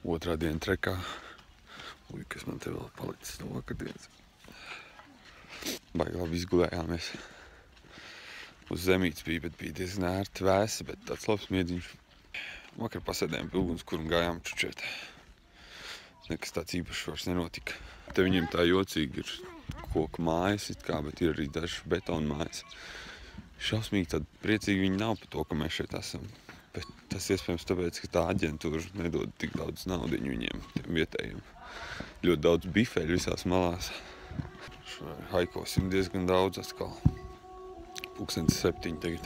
Otrā diena trekā. Uj, kas man te vēl palicis no vakardienas. Baigi labi izgulējāmies. Uz zemītes bija, bet bija diezgan ērti vēsi, bet tāds labs miedziņš. Vakar pasēdējām pie ugunskura un gājām čučēt. Nekas tāds īpašs vairs nenotika. Te viņiem tā jocīgi ir koku mājas, it kā, bet ir arī dažas betona mājas. Šausmīgi tad priecīgi viņi nav par to, ka mēs šeit esam. Bet tas iespējams tāpēc, ka tā aģentūra nedod tik daudz naudiņu viņiem, tiem vietējiem. Ļoti daudz bifeļu visās malās. Haikosim diezgan daudz atkal. 7:00 tagad.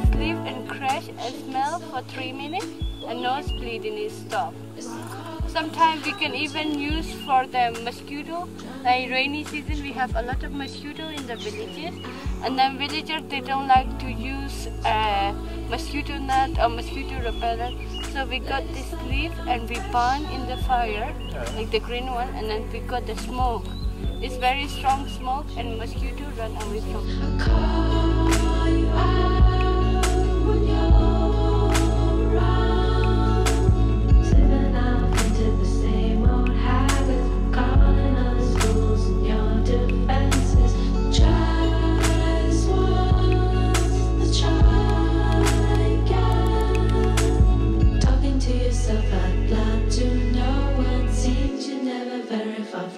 Sleep and crash and smell for 3 minutes and nose bleeding is stopped. Sometimes we can even use for the mosquito. Like rainy season, we have a lot of mosquito in the villages, and then villagers they don't like to use mosquito net or mosquito repellent. So we got this leaf and we burn in the fire, like the green one, and then we got the smoke. It's very strong smoke, and mosquito run away from it.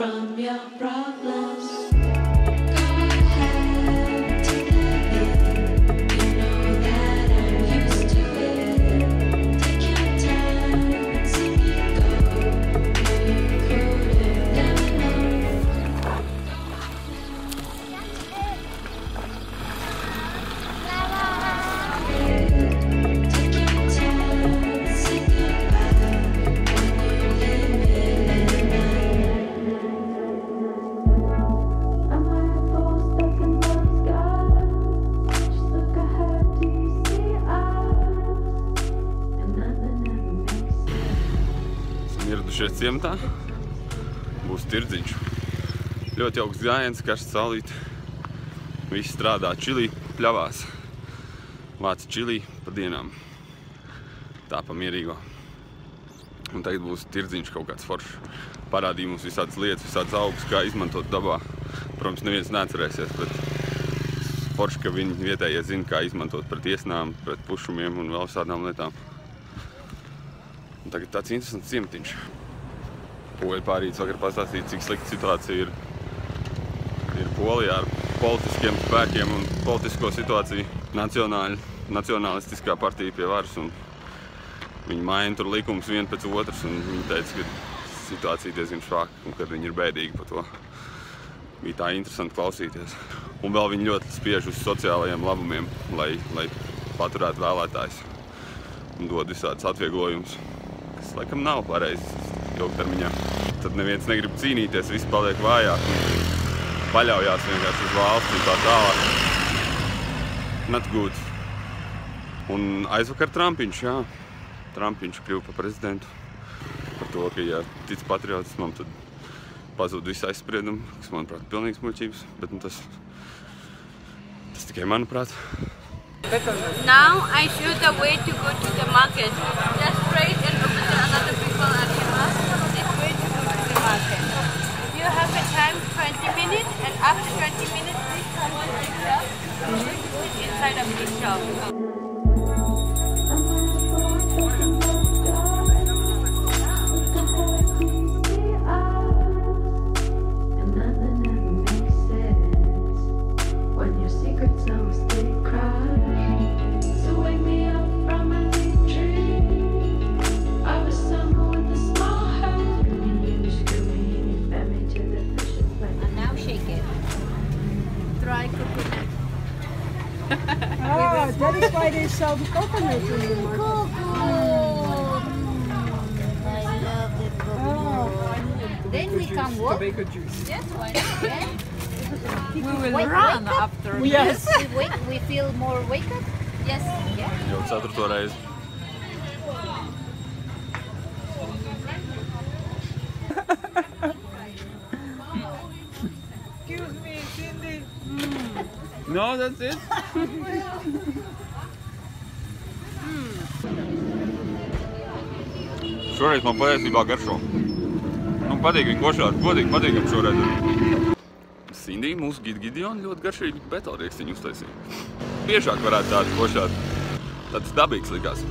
From your problems. Ieradušies ciematā, būs tirdziņš. Ļoti augsts gājiens, karsts saulīt. Visi strādā čilī, pļavās. Vāca čilī pa dienām. Tā pa mierīgo. Un tagad būs tirdziņš kaut kāds foršs. Parādīja mums visādas lietas, visādas augus, kā izmantot dabā. Protams, neviens neatcerēsies, bet forši, ka viņi vietējie zina, kā izmantot pret iesnām, pret pušumiem un vēl visādām lietām. Un tagad tāds interesants ciematiņš. Poļi pārītis vakar pastāstīja, cik slikta situācija ir Polijā ar politiskiem spēkiem un politisko situāciju. Nacionalistiskā partija pie varas un viņi maina tur likumus vien pēc otras un viņi teica, ka situācija diezgan švaka un ka viņi ir bēdīgi par to. Bija tā interesanti klausīties. Un vēl viņi ļoti spiež uz sociālajiem labumiem, lai paturētu vēlētājus un dod visādas atvieglojumus. Tas laikam nav pareizi ilgtermiņā. Tad neviens negrib cīnīties, visi paliek vājāk un paļaujās vienkārši uz valsti un tā tālāk. Not good. Un aizvakar Trumpiņš, jā. Trumpiņš kļuva par prezidentu. Par to, ka, ja tic patriotismam, tad pazūd visu aizspriedumu, kas, manuprāt, pilnīgs muļķības. Bet nu, tas tikai manuprāt. Now I show the way to go to the market. Just straight and look at the another people are here. This way to go to the market. You have a time 20 minutes and after 20 minutes please come to the shop. Sit inside of the shop. That is why they sell the coconut in the market. I love the coconut. Then we come work. Tomato juice. Yes, why not? Yeah. We will run after this. Yes. We feel more wake up? Yes. Yeah. Jau 4. reizi. Excuse me, Cindy. No, that's it. Šoreiz man patiesībā garšo. Patīk viņa košāt, godīgi patīkam šoreiz. Cindy, mūsu Gideon ļoti garšīgi betonriekstiņu uztaisīja. Biežāk varētu tādu košāt. Tāds dabīgs likās.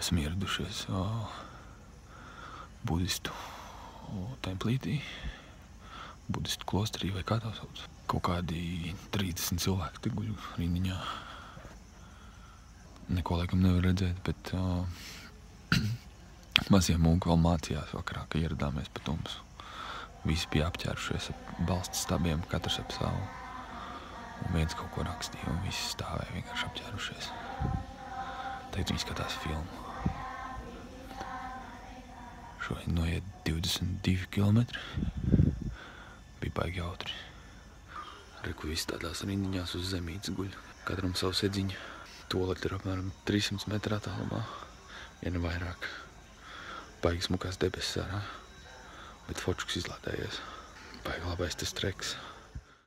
Esam ieradušies budistu templītī, budistu klosterī vai kā tā sauc. Kaut kādi 30 cilvēki te guļ rindiņā. Neko laikam nevar redzēt, bet mazie mūki vēl mācījās vakarā, ka ieradāmies pa tumsu. Visi bija apķērušies ap balsta stabiem, katrs ap savu. Un viens kaut ko rakstīja, un visi stāvēja vienkārši apķērušies. Tagad viņi skatās filmu. Šodien noiet 22 kilometri. Bija baigi jautri. Reku visi tādās rindiņās uz zemītes guļ. Katram savu sedziņu. Tualeti ir apmēram 300 metru attālumā. Ja ne vairāk. Baigi smukās debesis ārā. Bet fočuks izlādējies. Baigi labais tas treks.